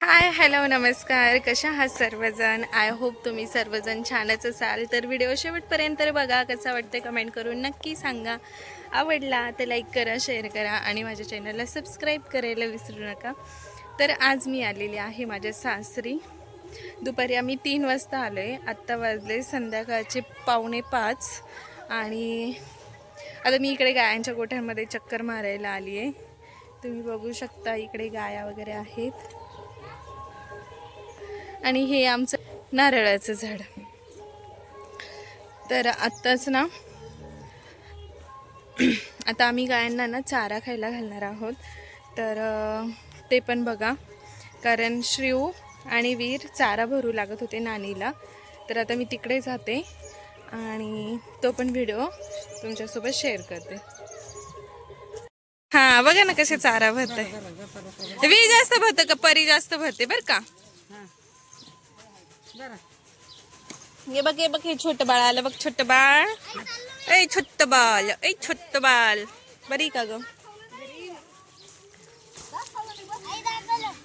Hi hello नमस्कार, कशा आहात सर्वजण. आय होप तुम्ही सर्वजण छानच असाल. तर व्हिडिओ शेवटपर्यंत बघा, कसा वाटते कमेंट करून नक्की सांगा. आवडला तर लाईक करा, शेअर करा आणि माझ्या चॅनलला सबस्क्राईब करायला विसरू नका. तर आज मी आलेली आहे माझ्या सासरी. दुपारी आम्ही 3 वाजता आलो आहे. आत्ता वाजले संध्याकाळचे 4:45 आणि आता मी इकडे गायांच्या गोठ्यांमध्ये चक्कर मारायला आली आहे. तुम्ही बघू शकता इकडे गाया वगैरे आहेत आणि हे आमचं नारळाचं झाड. तर आत्ताच ना आता आम्ही गायांना ना चारा खायला घालणार आहोत. तर ते पण बघा, कारण श्रीऊ आणि वीर चारा भरू लागत होते नानीला. तर आता मी तिकडे जाते आणि तो पण व्हिडिओ तुमच्यासोबत शेअर करते. हा बघा ना कसे चारा भरते. वीर जास्त भरतं का परी जास्त भरते बरं का. ये बघ हे छोटं बाळ आलं बघ. छोटं बाळ, ऐ छोटं बाळ, ऐ छोटं बाळ. बरी का ग.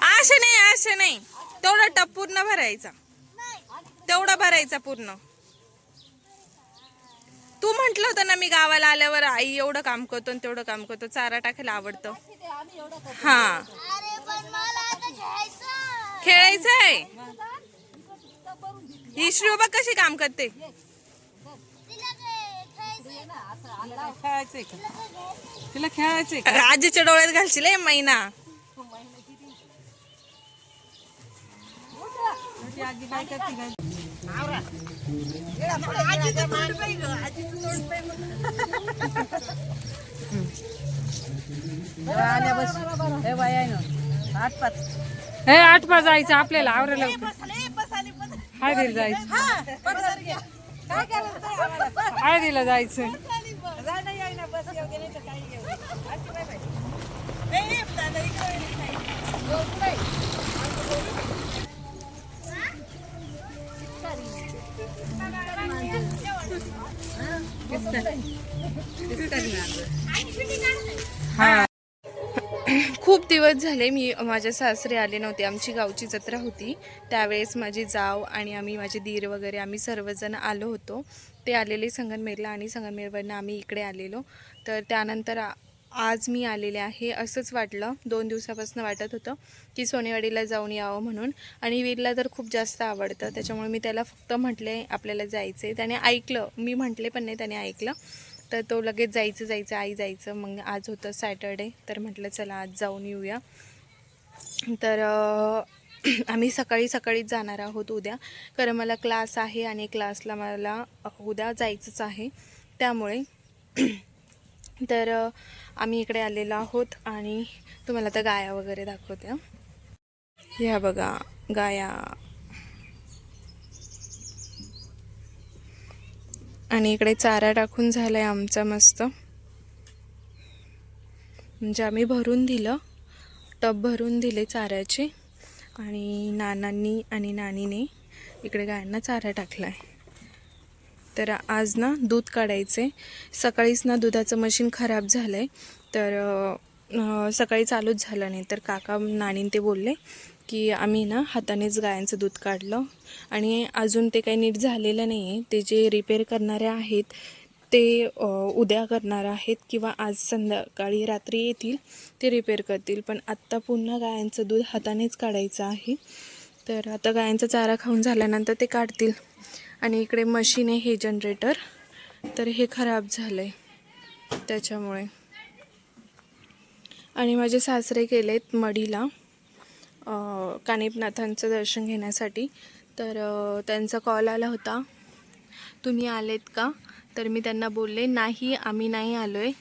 आशे नाही तेवढा टप पूर्ण भरायचा, तेवढा भरायचा पूर्ण. तू म्हंटल होतं ना मी गावाला आल्यावर आई एवढं काम करतो आणि तेवढं काम करतो, चारा टाकायला आवडतं. हा खेळायचंय. ही श्री बघ कशी काम करते. तिला खेळायचंय. आजीच्या डोळ्यात घालशील मैना. आजी काय करते. आठ पाच जायचं आपल्याला आवरायला. हळदीला जायचं. हळदीला जायचं. खूप दिवस झाले मी माझ्या सासरे आले नव्हते. आमची गावची जत्रा होती त्यावेळेस माझी जाव आणि आम्ही माझे दीर वगैरे आम्ही सर्वजण आलो होतो. ते आलेले संगमनेरला आणि संगमनेरवरनं आम्ही इकडे आलेलो. तर त्यानंतर आज मी आलेले आहे. असंच वाटलं, 2 दिवसापासून वाटत होतं की सोनेवाडीला जाऊन यावं म्हणून. आणि वीरला तर खूप जास्त आवडतं, त्याच्यामुळे मी त्याला फक्त म्हटले आपल्याला जायचं आहे. त्याने ऐकलं, मी म्हटले पण नाही, त्याने ऐकलं. तर तो लगेच जायचं आई जायचं. मग आज होतं सॅटर्डे, तर म्हटलं चला आज जाऊन येऊया. तर आम्ही सकाळीच जाणार आहोत उद्या, कारण मला क्लास आहे आणि क्लासला मला उद्या जायचंच आहे त्यामुळे. तर आम्ही इकडे आलेलो आहोत आणि तुम्हाला तर गाया वगैरे दाखवते. ह्या बघा गाया. आणि इकडे चारा टाकून झालाय आमचा मस्त. म्हणजे आम्ही भरून दिलं, टब भरून दिले चाऱ्याचे आणि नानांनी आणि नानीने इकडे गायांना चारा टाकलाय. तर आज ना दूध काढायचे. सकाळीच ना दुधाचं मशीन खराब झालंय, तर सकाळी चालूच झालं नाही. तर काका नानीन ते बोलले की आम्ही ना हातानेच गायांचं दूध काढलं आणि अजून ते काही नीट झालेलं नाही आहे. ते जे रिपेअर करणारे आहेत ते उद्या करणार आहेत किंवा आज संध्याकाळी रात्री येतील, ते रिपेअर करतील. पण आत्ता पुन्हा गायांचं दूध हातानेच काढायचं आहे. तर आता गायांचा चारा खाऊन झाल्यानंतर ते काढतील. आणि इकडे मशीन आहे, हे जनरेटर, तर हे खराब झालं आहे त्याच्यामुळे. आणि माझे सासरे गेलेत मढीला कानिफनाथांचं दर्शन घेण्यासाठी. तर त्यांचा कॉल आला होता, तुम्ही आलेत का. तर मी त्यांना बोलले नाही, आम्ही नाही आलो आहे.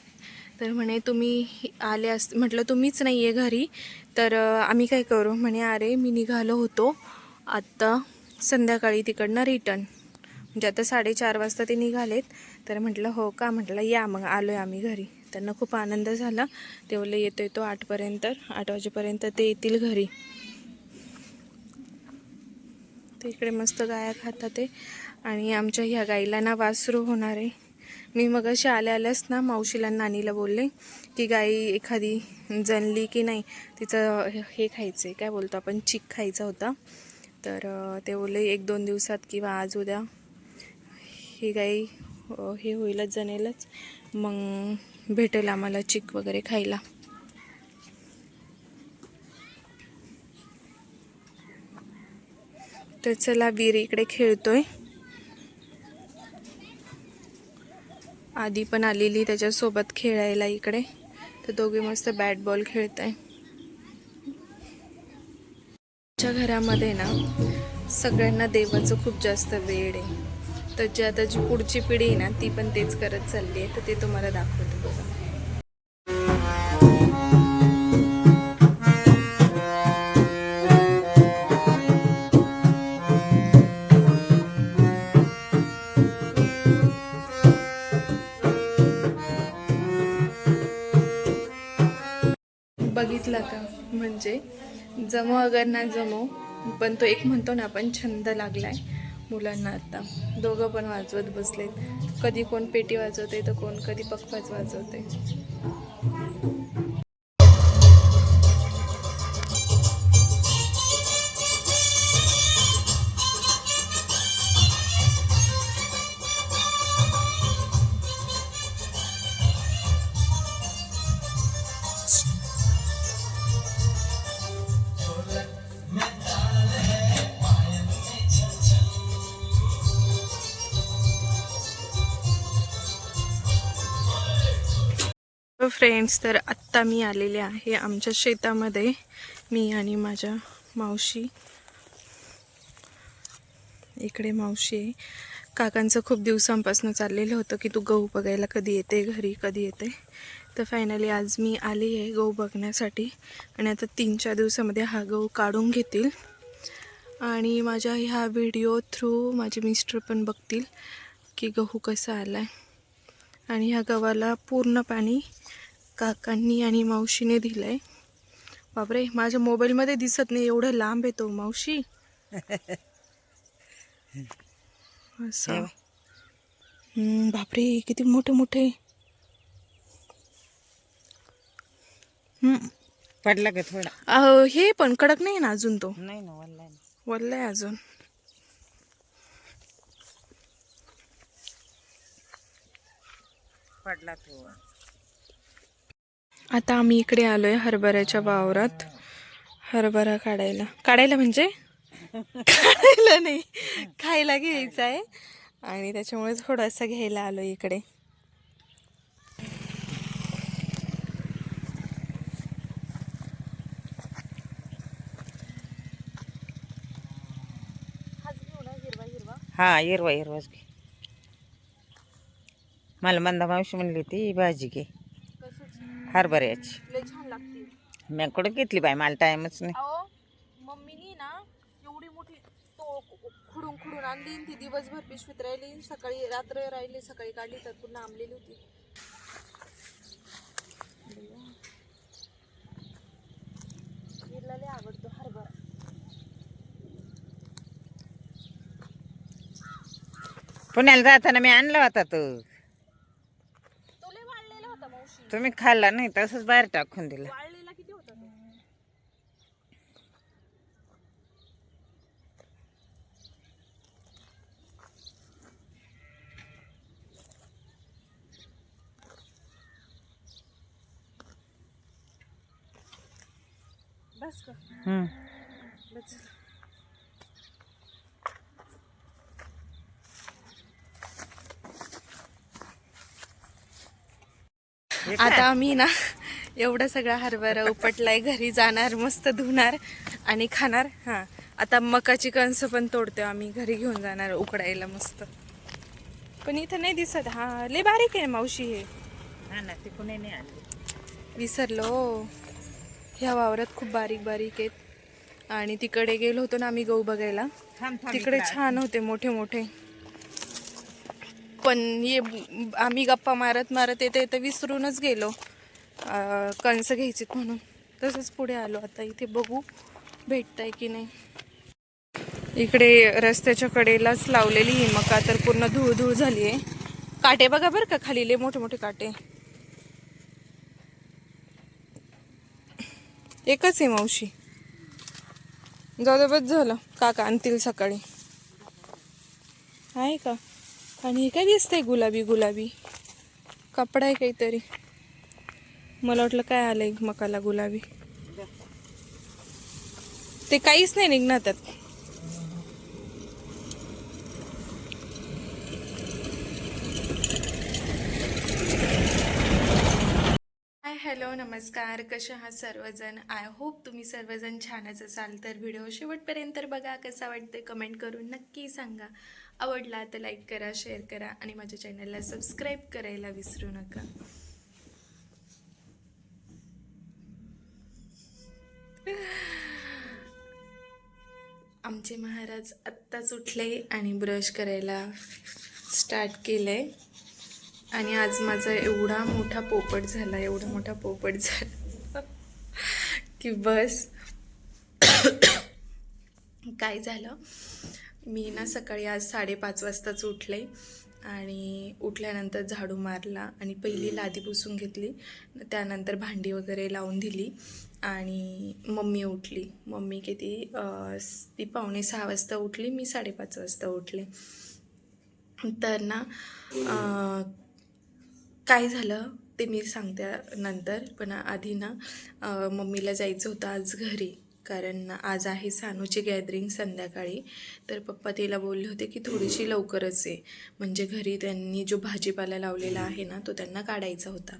तर म्हणे तुम्ही आले म्हटलं तुम्हीच नाही आहे घरी, तर आम्ही काय करू. म्हणे अरे मी निघालो होतो आत्ता संध्याकाळी तिकडनं रिटर्न, म्हणजे आता 4:30 वाजता ते निघालेत. तर म्हटलं हो का. म्हटलं या मग, आलो आहे आम्ही घरी. त्यांना खूप आनंद झाला. ते बोलले येतो 8 वाजेपर्यंत ते येतील घरी. ते इकडे मस्त गाया खातात ते. आणि आमच्या ह्या गाईला ना वासरू होणार आहे, मी मग अशी आल्यास ना मावशीला नानीला बोलले की गाई एखादी जनली की नाही, तिचं हे खायचं आहे, काय बोलतो आपण, चिक खायचा होता. तर ते बोलले 1-2 दिवसात किंवा आज उद्या ही गाई हे होईलच, जनेलच, मग भेटेल आम्हाला चिक वगैरे खायला. तर चला, वीर इकडे खेळतोय. आधी पण आलेली त्याच्यासोबत खेळायला इकडे, तर दोघे मस्त बॅट बॉल खेळत आहे. आमच्या घरामध्ये ना सगळ्यांना देवाचं खूप जास्त वेड आहे. तर जी आता जी पुढची पिढी आहे ना, ती पण तेच करत चालली आहे. तर ते तुम्हाला दाखवते बघा. बघितला का, म्हणजे जमो अगर ना जमो, पण तो एक म्हणतो ना आपण, छंद लागलाय मुलांना. आता दोघं पण वाजवत बसलेत. कधी कोण पेटी वाजवते तर कोण कधी पखवाज वाजवते. फ्रेंड्स, तर आत्ता मी आलेले आहे आमच्या शेतामध्ये. मी आणि माझ्या मावशी, इकडे मावशी आहे. काकांचं खूप दिवसांपासून चाललेलं होतं की तू गहू बघायला कधी येते, घरी कधी येते. तर फायनली आज मी आली आहे गहू बघण्यासाठी. आणि आता 3-4 दिवसामध्ये हा गहू काढून घेतील आणि माझ्या ह्या व्हिडिओ थ्रू माझे मिस्टर पण बघतील की गहू कसा आला आहे. आणि ह्या गव्हाला पूर्ण पाणी काकांनी आणि मावशीने दिलं आहे. बापरे, माझ्या मोबाईलमध्ये दिसत नाही, एवढं लांब येतो मावशी. असं बापरे, किती मोठे मोठे. पडला का थोडा? हे पण कडक नाही ना अजून, तो नाही ना, वल्ला वल्लाय अजून. पडला तो. आता आम्ही इकडे आलोय हरभऱ्याच्या वावरात. हरभरा काढायला म्हणजे काढायला नाही, खायला घ्यायचा आहे. आणि त्याच्यामुळे थोडासा घ्यायला आलो इकडे. हा, हिरवा हिरवाच घे. मला मंदा मावशी म्हणली ती भाजी घे हरभऱ्याची. छान लागते. मी कुठं घेतली बाई, मला टाइमच नाही. अहो, मम्मीनी ना एवढी मोठी तो खुडून आणली, ती दिवसभर पिशवीत राहिली, सकाळी रात्र राहिली, सकाळी काढली तर पुन्हा आंबलेली होती. लय आवडतो हरभरा. पुण्याला जाताना मी आणला होता तो. तो लय वाळलेला होता मावशी. तुम्ही खाल्ला नाही, तसंच बाहेर टाकून दिला. वाळलेला किती होता तो. बस का. बस. आता आम्ही ना एवढं सगळं हरभरा उपटलाय, घरी जाणार, मस्त धुणार आणि खाणार. हां, आता मकाची कणसं पण तोडतो आम्ही, घरी घेऊन जाणार उकडायला मस्त. पण इथं नाही दिसत. हा, लय बारीक आहे मावशी हे. हा ना, ती कुणी नाही आणली. विसरलो, ह्या वावरात खूप बारीक बारीक आहेत. आणि तिकडे गेलो होतो ना आम्ही गहू बघायला, तिकडे छान होते मोठे मोठे. पण ये आम्ही गप्पा मारत मारत येते तर विसरूनच गेलो कणसं घ्यायचीत म्हणून. तसंच पुढे आलो. आता इथे बघू भेटतंय की नाही. इकडे रस्त्याच्या कडेलाच लावलेली ही मका तर पूर्ण धूळ धूळ झाली आहे. काटे बघा बरं का खाली, लय मोठे मोठे काटे. एकच आहे मावशी. जाऊ दे, बस झालं. काका आणतील सकाळी. आहे का? आणि हे काय दिसतंय गुलाबी गुलाबी कपडा आहे काहीतरी. मला वाटलं काय आलंय मकाला गुलाबी. ते काहीच नाही निघणार त्यात. हाय, हॅलो, नमस्कार. कसे आहात सर्वजण? आय होप तुम्ही सर्वजण छानच असाल. तर व्हिडिओ शेवटपर्यंत बघा. कसा वाटते कमेंट करून नक्की सांगा. आवडला तर लाईक करा, शेअर करा आणि माझ्या चॅनलला सबस्क्राईब करायला विसरू नका. आमचे महाराज आत्ताच उठले आणि ब्रश करायला स्टार्ट केलंय. आणि आज माझा एवढा मोठा पोपट झाला, एवढा मोठा पोपट झाला की बस. काय झालं, मी ना सकाळी आज 5:30 वाजताच उठले आणि उठल्यानंतर झाडू मारला आणि पहिली लादी पुसून घेतली. त्यानंतर भांडी वगैरे लावून दिली आणि मम्मी उठली. मम्मी किती ती 5:45 वाजता उठली, मी 5:30 वाजता उठले. तर ना काय झालं ते मी सांगते नंतर. पण आधी ना मम्मीला जायचं होतं आज घरी, कारण आज आहे सानूची गॅदरिंग संध्याकाळी. तर पप्पा तिला बोलले होते की थोडीशी लवकरच आहे, म्हणजे घरी त्यांनी जो भाजीपाला लावलेला आहे ना तो त्यांना काढायचा होता.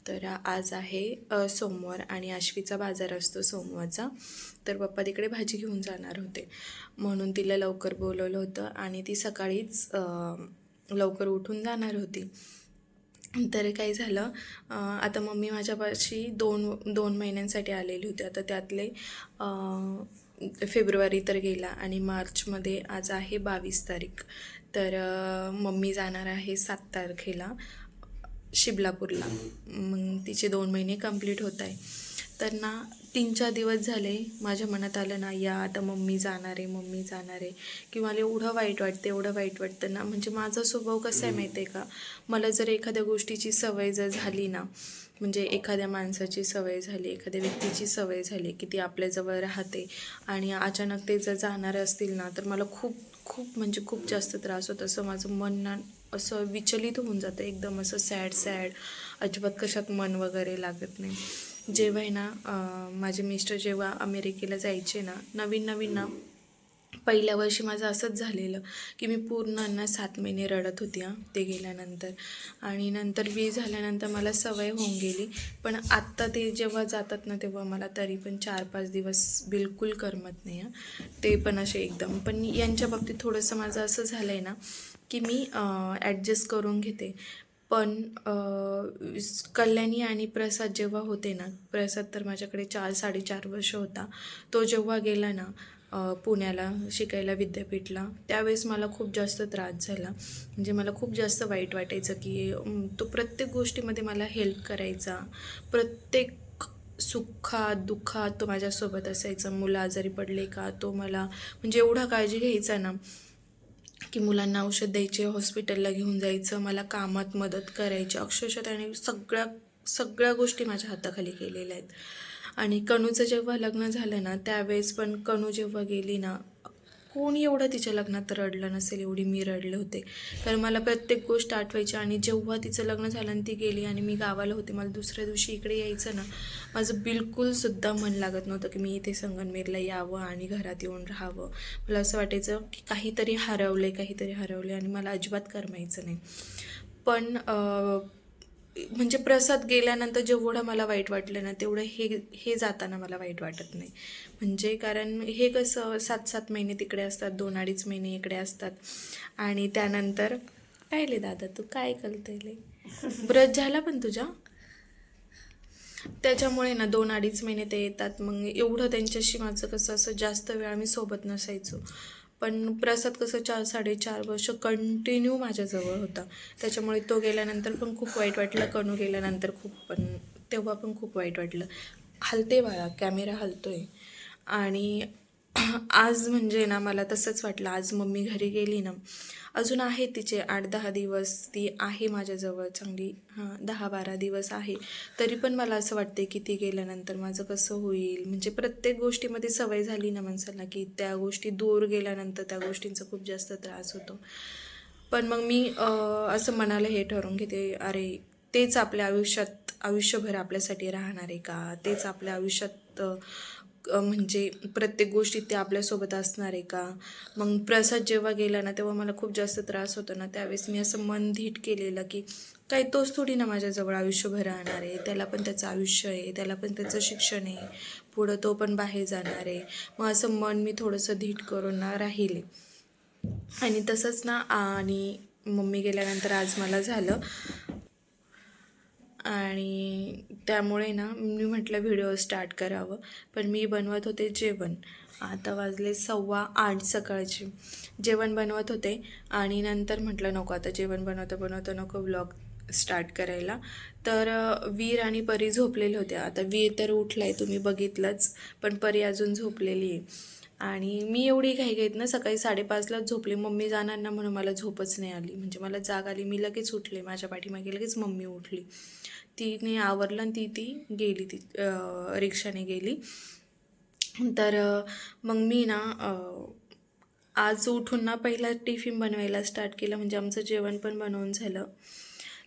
तर आज आहे सोमवार आणि आश्वीचा बाजार असतो सोमवारचा. तर पप्पा तिकडे भाजी घेऊन जाणार होते, म्हणून तिला लवकर बोलवलं होतं आणि ती सकाळीच लवकर उठून जाणार होती. तर काय झालं, आता मम्मी माझ्यापाशी दोन महिन्यांसाठी आलेली होती. आता त्यातले फेब्रुवारी तर गेला आणि मार्चमध्ये आज आहे 22 तारीख. तर मम्मी जाणार आहे 7 तारखेला शिबलापूरला. मग तिचे 2 महिने कंप्लीट होत आहे. तर ना 3-4 दिवस झाले माझ्या मनात आलं ना, या आता मम्मी जाणार आहे की मला एवढं वाईट वाटतं ना. म्हणजे माझा स्वभाव कसा आहे माहिती आहे का, मला जर एखाद्या गोष्टीची सवय जर झाली ना, म्हणजे एखाद्या माणसाची सवय झाली, एखाद्या व्यक्तीची सवय झाली की ती आपल्याजवळ राहते आणि अचानक ते जर जाणार असतील ना, तर मला खूप जास्त त्रास होतो. असं माझं मन ना असं विचलित होऊन जातं, एकदम असं सॅड. अजिबात कशात मन वगैरे लागत नाही. जेव्हा आहे ना माझे मिस्टर जेव्हा अमेरिकेला जायचे ना, नवीन ना, पहिल्या वर्षी माझं असंच झालेलं की मी पूर्ण ना 7 महिने रडत होती ते गेल्यानंतर. आणि नंतर झाल्यानंतर मला सवय होऊन गेली. पण आत्ता ते जेव्हा जातात ना, तेव्हा मला तरी पण 4-5 दिवस बिलकुल करमत नाही ते पण असे एकदम. पण यांच्या बाबतीत थोडंसं माझं असं झालं आहे ना की मी ॲडजस्ट करून घेते. पण कल्याणी आणि प्रसाद जेव्हा होते ना, प्रसाद तर माझ्याकडे 4-4.5 वर्ष होता. तो जेव्हा गेला ना पुण्याला शिकायला विद्यापीठला, त्यावेळेस मला खूप जास्त त्रास झाला. म्हणजे मला खूप जास्त वाईट वाटायचं की तो प्रत्येक गोष्टीमध्ये मला हेल्प करायचा, प्रत्येक सुखात दुःखात तो माझ्यासोबत असायचा. मुलं आजारी पडले का तो मला म्हणजे एवढा काळजी घ्यायचा ना, की मुलांना औषध द्यायचे, हॉस्पिटलला घेऊन जायचं, मला कामात मदत करायची. अक्षरशः त्याने सगळ्या गोष्टी माझ्या हाताखाली केलेल्या आहेत. आणि कणूचं जेव्हा लग्न झालं ना, त्यावेळेस पण कणू जेव्हा गेली ना, कोणी एवढं तिच्या लग्नात रडलं नसेल एवढी मी रडले होते. कारण मला प्रत्येक गोष्ट आठवायची. आणि जेव्हा तिचं लग्न झालं आणि ती गेली आणि मी गावाला होते, मला दुसऱ्या दिवशी इकडे यायचं ना, माझं बिलकुलसुद्धा मन लागत नव्हतं की मी इथे संगमनेरला यावं आणि घरात येऊन राहावं. मला असं वाटायचं की काहीतरी हरवले आणि मला अजिबात करमायचं नाही. पण म्हणजे प्रसाद गेल्यानंतर जेवढं मला वाईट वाटलं ना, तेवढं हे जाताना मला वाईट वाटत नाही. म्हणजे कारण हे कसं 7-7 महिने तिकडे असतात, 2-2.5 महिने इकडे असतात. आणि त्यानंतर काय ले दादा तू काय करतोय, ब्रश झाला पण तुझ्या, त्याच्यामुळे ना 2-2.5 महिने ते येतात. मग एवढं त्यांच्याशी माझं कसं असं जास्त वेळ आम्ही सोबत नसायचो. पण प्रसाद कसं 4-4.5 वर्ष कंटिन्यू माझ्याजवळ होता. त्याच्यामुळे तो गेल्यानंतर पण खूप वाईट वाटलं, कणू गेल्यानंतर तेव्हा पण खूप वाईट वाटलं. हलते बाळा, कॅमेरा हलतोय. आणि आज म्हणजे ना मला तसंच वाटलं, आज मम्मी घरी गेली ना, अजून आहे तिचे 8-10 दिवस ती आहे माझ्याजवळ चांगली, 10-12 दिवस आहे. तरी पण मला असं वाटते की ती गेल्यानंतर माझं कसं होईल. म्हणजे प्रत्येक गोष्टीमध्ये सवय झाली ना माणसाला की त्या गोष्टी दूर गेल्यानंतर त्या गोष्टींचा खूप जास्त त्रास होतो. पण मग मी असं मनाला हे ठरवून घेते, अरे तेच आपल्या आयुष्यात आयुष्यभर आपल्यासाठी राहणार आहे का, तेच आपल्या आयुष्यात म्हणजे प्रत्येक गोष्टीत ते आपल्यासोबत असणार आहे का. मग प्रसाद जेव्हा गेला ना तेव्हा मला खूप जास्त त्रास होतो ना, त्यावेळेस मी असं मन धीट केलेलं की काही तोच थोडी ना माझ्याजवळ आयुष्यभर राहणार आहे, त्याला पण त्याचं आयुष्य आहे, त्याला पण त्याचं शिक्षण आहे, पुढं तो पण बाहेर जाणार आहे. मग असं मन मी थोडंसं धीट करून ना राहिले. आणि तसंच ना, आणि मम्मी गेल्यानंतर आज मला झालं, आणि त्यामुळे ना मी म्हटलं व्हिडिओ स्टार्ट करावं. पण मी बनवत होते जेवण. आता वाजले 7:15 सकाळचे. जेवण बनवत होते आणि नंतर म्हटलं नको आता जेवण बनवता नको व्लॉग स्टार्ट करायला. तर वीर आणि परी झोपलेले होते. आता वीर तर उठला आहे, तुम्ही बघितलंच, पण परी अजून झोपलेली आहे. आणि मी एवढी घाईघाईत ना सकाळी 5:30लाच झोपले. मम्मी जाणार ना म्हणून मला झोपच नाही आली. म्हणजे मला जाग आली, मी लगेच उठले, माझ्या पाठीमागे लगेच मम्मी उठली. तिने आवरलं आणि ती गेली, ती रिक्षाने गेली. तर मग मी ना आज उठून ना पहिला टिफिन बनवायला स्टार्ट केलं. म्हणजे आमचं जेवण पण बनवून झालं.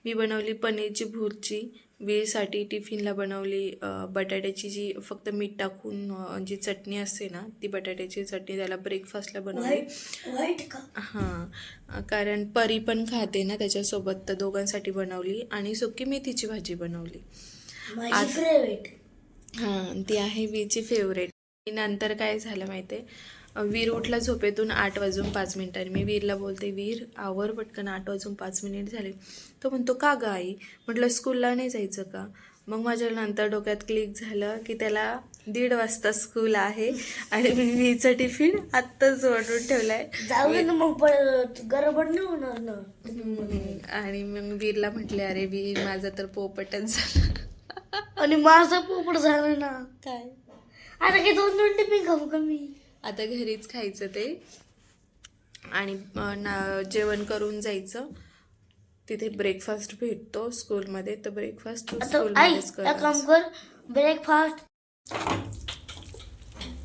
मी बनवली पनीरची भुर्जी. वीरसाठी टिफिनला बनवली बटाट्याची जी फक्त मीठ टाकून जी चटणी असते ना, ती बटाट्याची चटणी त्याला ब्रेकफास्टला बनवली. हां, कारण परी पण खाते ना त्याच्यासोबत, तर दोघांसाठी बनवली. आणि सुकी मेथीची भाजी बनवली. हां, ती आहे वीरची फेवरेट. नंतर काय झालं माहिती आहे, वीर उठला झोपेतून 8:05. मी वीरला बोलते, वीर आवर पटकन, 8:05 झाले. तो म्हणतो का ग आई. म्हटलं स्कूलला नाही जायचं का. मग माझ्या नंतर डोक्यात क्लिक झालं की त्याला 1:30 वाजता स्कूल आहे आणि मी वीरचा टिफिन आत्ताच बनवून ठेवलाय. मग गडबड नाही होणार ना. आणि मग वीरला म्हटले, अरे वीर माझा तर पोपटच झाला. आणि माझा पोपट झाला ना. काय आता काही 2-2 टिफिन खाऊ का मी. आता घरीच खायचं ते, आणि जेवण करून जायचं. तिथे ब्रेकफास्ट भेटतो स्कूलमध्ये, तर ब्रेकफास्ट स्कूलमध्येच काम कर, ब्रेकफास्ट.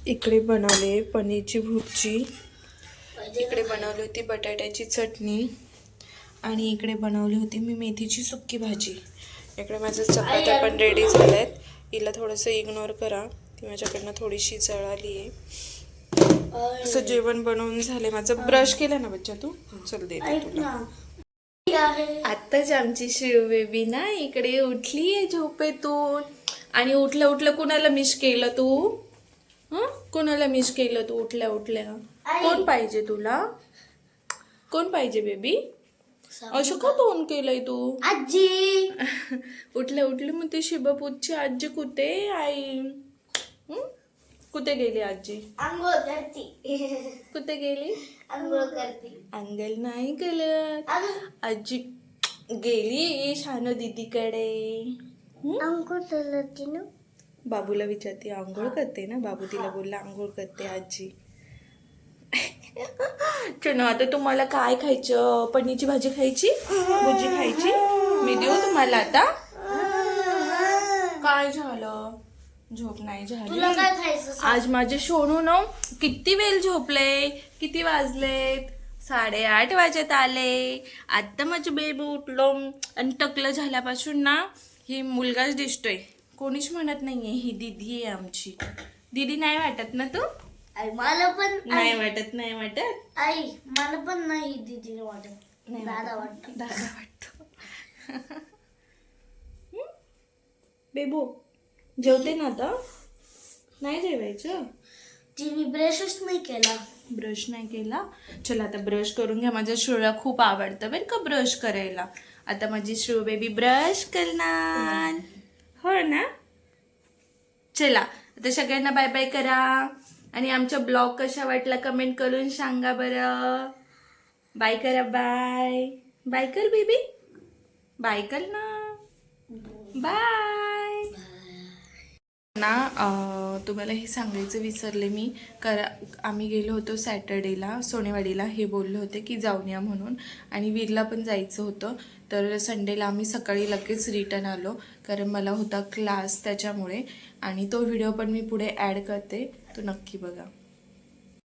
इकडे बनवले पनीरची भुर्जी, इकडे बनवली होती बटाट्याची चटणी, आणि इकडे बनवली होती मी मेथीची सुक्की भाजी. इकडे माझ्या चपात्या पण रेडी झाल्या आहेत. हिला थोडंसं इग्नोर करा, ती माझ्याकडनं थोडीशी जळाली आहे. असं जेवण बनवून झाले. माझं ब्रश केलं ना बच्चा तू, चल दे तुला. आत्ताच आमची शिव बेबी ना इकडे उठली आहे झोपेतून. आणि उठल्या उठल्या कुणाला मिस केलं तू, कोणाला मिस केलं तू उठल्या उठल्या. कोण पाहिजे तुला, कोण पाहिजे बेबी. असं का तोंड केलंय तू. आजी उठल्या उठल्या मग ते शिबापूतची आजी कुठे आई, कुठे गेली आजी. आंघोळ करती. कुठे गेली. आंघोळ करती. अंगल नाही केलं, आजी गेली शानू दीदीकडे. आंघोळ करती ना. बाबूला विचारते आंघोळ करते ना, बाबू तिला बोलला आंघोळ करते आजी. चलो आता तुम्हाला काय खायचं, पनीरची भाजी खायची, भुर्जी खायची, मी देऊ तुम्हाला आता. काय झालं, झोप नाही झाली आज माझे सोनू ना. किती वेळ झोपले, किती वाजलेत, 8:30 वाजत आले. आत्ता माझं बेबी उठलो आणि टकलं झाल्यापासून ना ही मुलगाच दिसतोय. कोणीच म्हणत नाहीये ही दीदी आहे आमची. दीदी नाही वाटत ना तू. आई मला पण नाही वाटत, नाही वाटत आई मला पण नाही दीदीने वाटत, नाही दादा वाटत. दादा वाटतो. बेबू जेवते ना आता, नाही जेवायचं. तिने ब्रशच नाही केला. ब्रश नाही केला. चला आता ब्रश करून घ्या. माझ्या शिवला खूप आवडतं बरं का ब्रश करायला. आता माझी शिव बेबी ब्रश करणार, हो ना. चला आता सगळ्यांना बाय बाय करा, आणि आमचा ब्लॉग कशा वाटला कमेंट करून सांगा बरं. बाय करा, बाय बाय कर बेबी, बाय कर ना, बाय. तुम्हाला हे सांगायचं विसरले मी. आम्ही गेलो होतो सॅटर्डेला सोनेवाडीला. हे बोलले होते की जाऊन या म्हणून, आणि वीरला पण जायचं होतं. तर संडेला आम्ही सकाळी लगेच रिटर्न आलो, कारण मला होता क्लास त्याच्यामुळे. आणि तो व्हिडिओ पण मी पुढे ॲड करते, तो नक्की बघा.